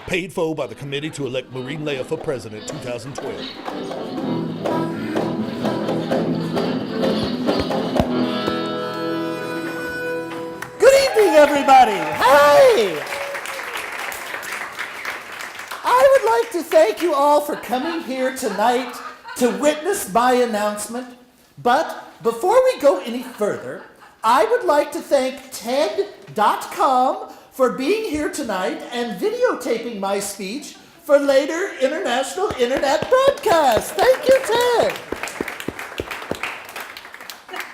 Paid for by the Committee to Elect Maureen Leah for President 2012. Good evening, everybody. Hi. I would like to thank you all for coming here tonight to witness my announcement. But before we go any further, I would like to thank TED.com for being here tonight and videotaping my speech for later international internet broadcast. Thank you, Ted.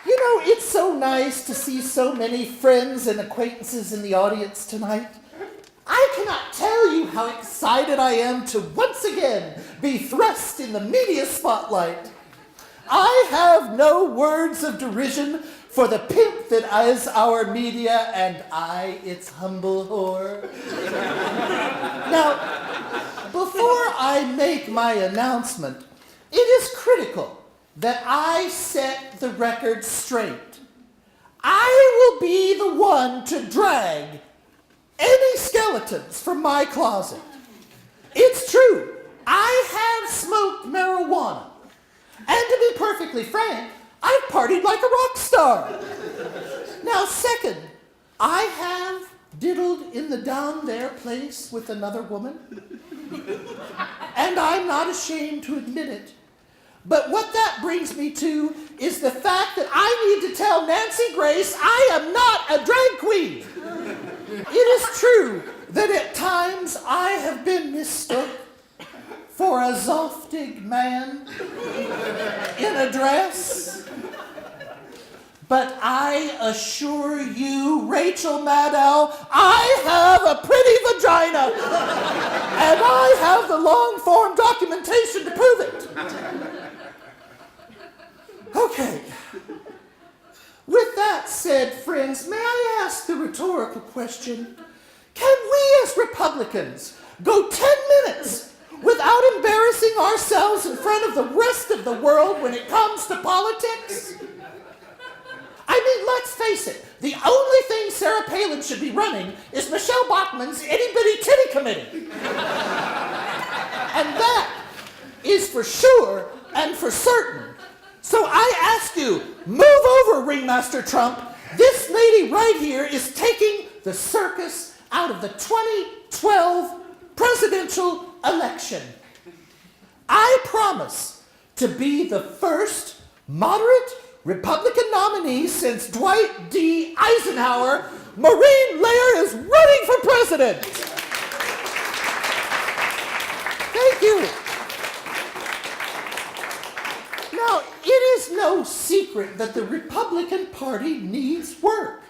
You know, it's so nice to see so many friends and acquaintances in the audience tonight. I cannot tell you how excited I am to once again be thrust in the media spotlight. I have no words of derision for the pimp that is our media, and I, its humble whore. Now, before I make my announcement, it is critical that I set the record straight. I will be the one to drag any skeletons from my closet. It's true, I have smoked marijuana. And to be perfectly frank, I've partied like a rock star. Now, second, I have diddled in the down there place with another woman. And I'm not ashamed to admit it. But what that brings me to is the fact that I need to tell Nancy Grace I am not a drag queen. It is true that at times I have been mistook for a Zoftig man in a dress. But I assure you, Rachel Maddow, I have a pretty vagina. And I have the long-form documentation to prove it. Okay. With that said, friends, may I ask the rhetorical question, can we as Republicans go 10 minutes without embarrassing ourselves in front of the rest of the world when it comes to politics? I mean, let's face it, the only thing Sarah Palin should be running is Michelle Bachmann's itty-bitty titty committee. And that is for sure and for certain. So I ask you, move over, Ringmaster Trump. This lady right here is taking the circus out of the 2012 presidential election. I promise to be the first moderate Republican nominee since Dwight D. Eisenhower. Maureen Leah is running for president. Thank you. Now, it is no secret that the Republican Party needs work.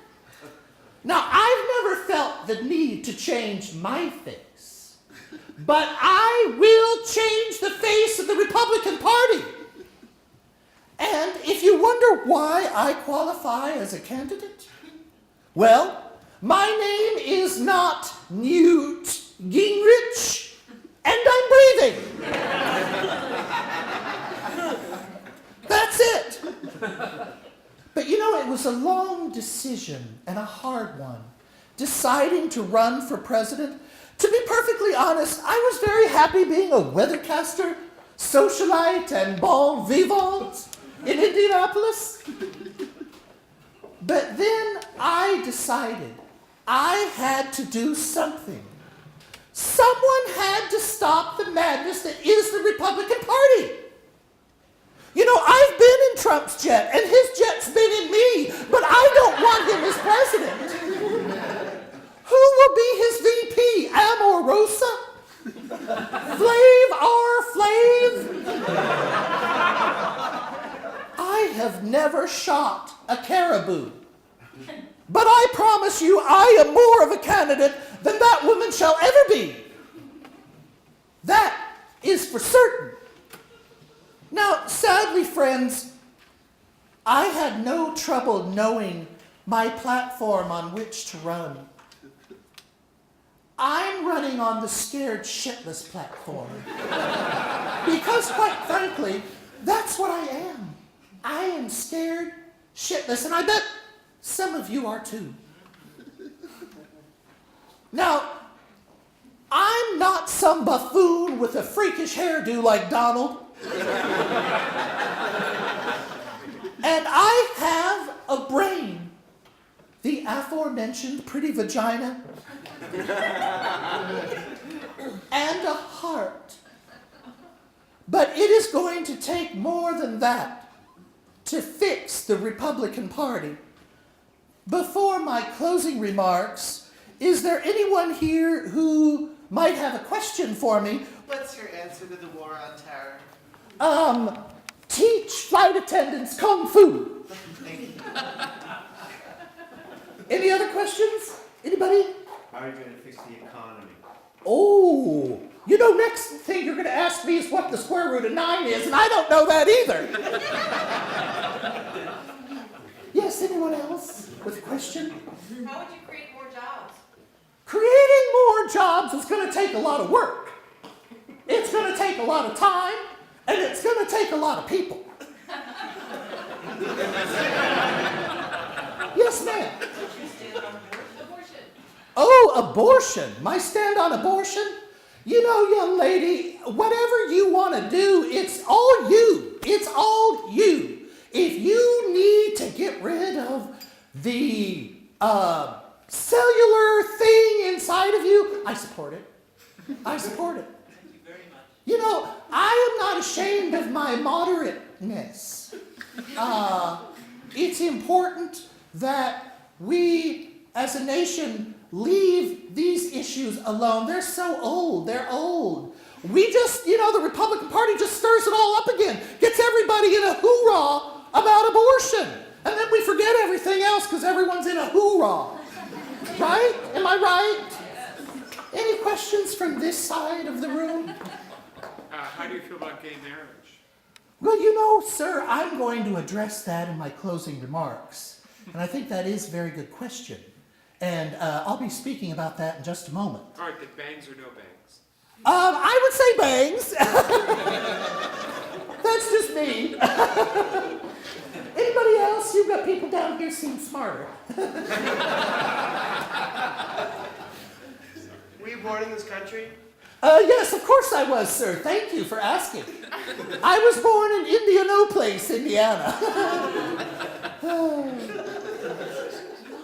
Now, I've never felt the need to change my face, but I will change the face of the Republican Party. And if you wonder why I qualify as a candidate, well, my name is not Newt Gingrich, and I'm breathing. That's it. But you know, it was a long decision and a hard one, deciding to run for president. To be perfectly honest, I was very happy being a weathercaster, socialite, and bon vivant in Indianapolis. But then I decided I had to do something. Someone had to stop the madness that is the Republican Party. You know, I've been in Trump's jet, and his jet's been in me, but I don't want him as president. Who will be his VP? Amorosa? Flav R. Flav? I have never shot a caribou. But I promise you, I am more of a candidate than that woman shall ever be. That is for certain. Now, sadly, friends, I had no trouble knowing my platform on which to run. I'm running on the scared shitless platform. Because, quite frankly, that's what I am. I am scared shitless, and I bet some of you are too. Now, I'm not some buffoon with a freakish hairdo like Donald. And I have a brain, the aforementioned pretty vagina, and a heart. But it is going to take more than that to fix the Republican Party. Before my closing remarks, is there anyone here who might have a question for me? What's your answer to the war on terror? Teach flight attendants Kung Fu. Thank you. Any other questions? Anybody? How are you going to fix the economy? Oh, you know, next thing you're going to ask me is what the square root of 9 is, and I don't know that either. Yes, anyone else with a question? How would you create more jobs? Creating more jobs is going to take a lot of work. It's going to take a lot of time, and it's going to take a lot of people. Yes, ma'am. Abortion. Oh, abortion. My stand on abortion? You know, young lady, whatever you want to do, it's all you. It's all you. If you need to get rid of the cellular thing inside of you, I support it. I support it. Thank you very much. You know, I am not ashamed of my moderateness. It's important that we, as a nation, leave these issues alone. They're so old. They're old. We just, you know, the Republican Party just stirs it all up again, gets everybody in a hoorah about abortion. And then we forget everything else because everyone's in a hoorah. Right? Am I right? Any questions from this side of the room? How do you feel about gay marriage? Well, you know, sir, I'm going to address that in my closing remarks. And I think that is a very good question. And I'll be speaking about that in just a moment. All right, then bangs or no bangs? I would say bangs. That's just me. Anybody else? You've got people down here seem smarter. Were you born in this country? Yes, of course I was, sir. Thank you for asking. I was born in Indianopolis, Indiana.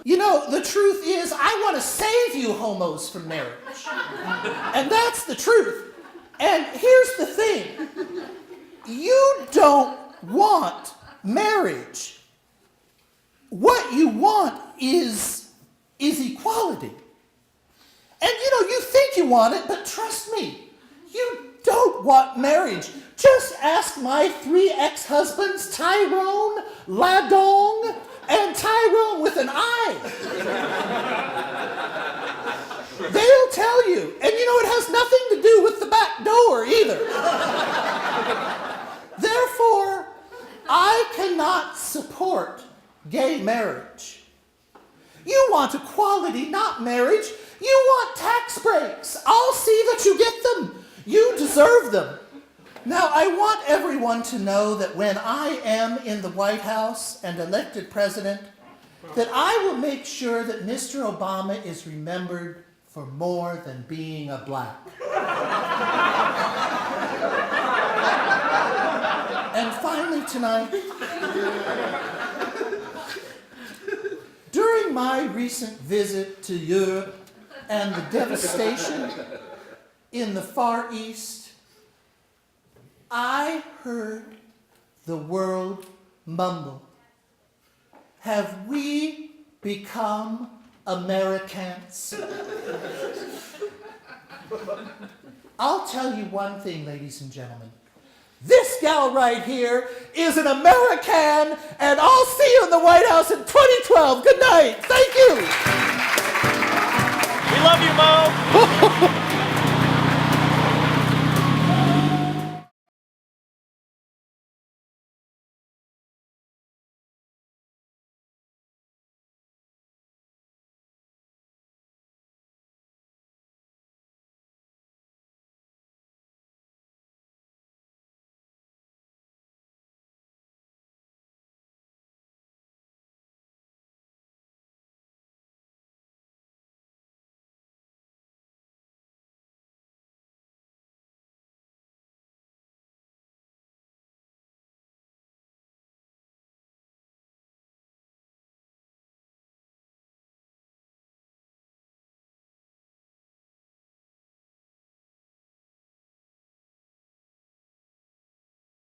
You know, the truth is, I want to save you homos from marriage. And that's the truth. And here's the thing. You don't want marriage. What you want is equality. And you know, you think you want it, but trust me, you don't want marriage. Just ask my 3 ex-husbands, Tyrone, Ladong, and Tyrone with an I. They'll tell you. And you know, it has nothing to do with the back door either. Therefore, I cannot support gay marriage. You want equality, not marriage. You want tax breaks. I'll see that you get them. You deserve them. Now, I want everyone to know that when I am in the White House and elected president, that I will make sure that Mr. Obama is remembered for more than being a black. And finally tonight, during my recent visit to Europe and the devastation in the Far East, I heard the world mumble. Have we become Americans? I'll tell you one thing, ladies and gentlemen. This gal right here is an American, and I'll see you in the White House in 2012. Good night. Thank you.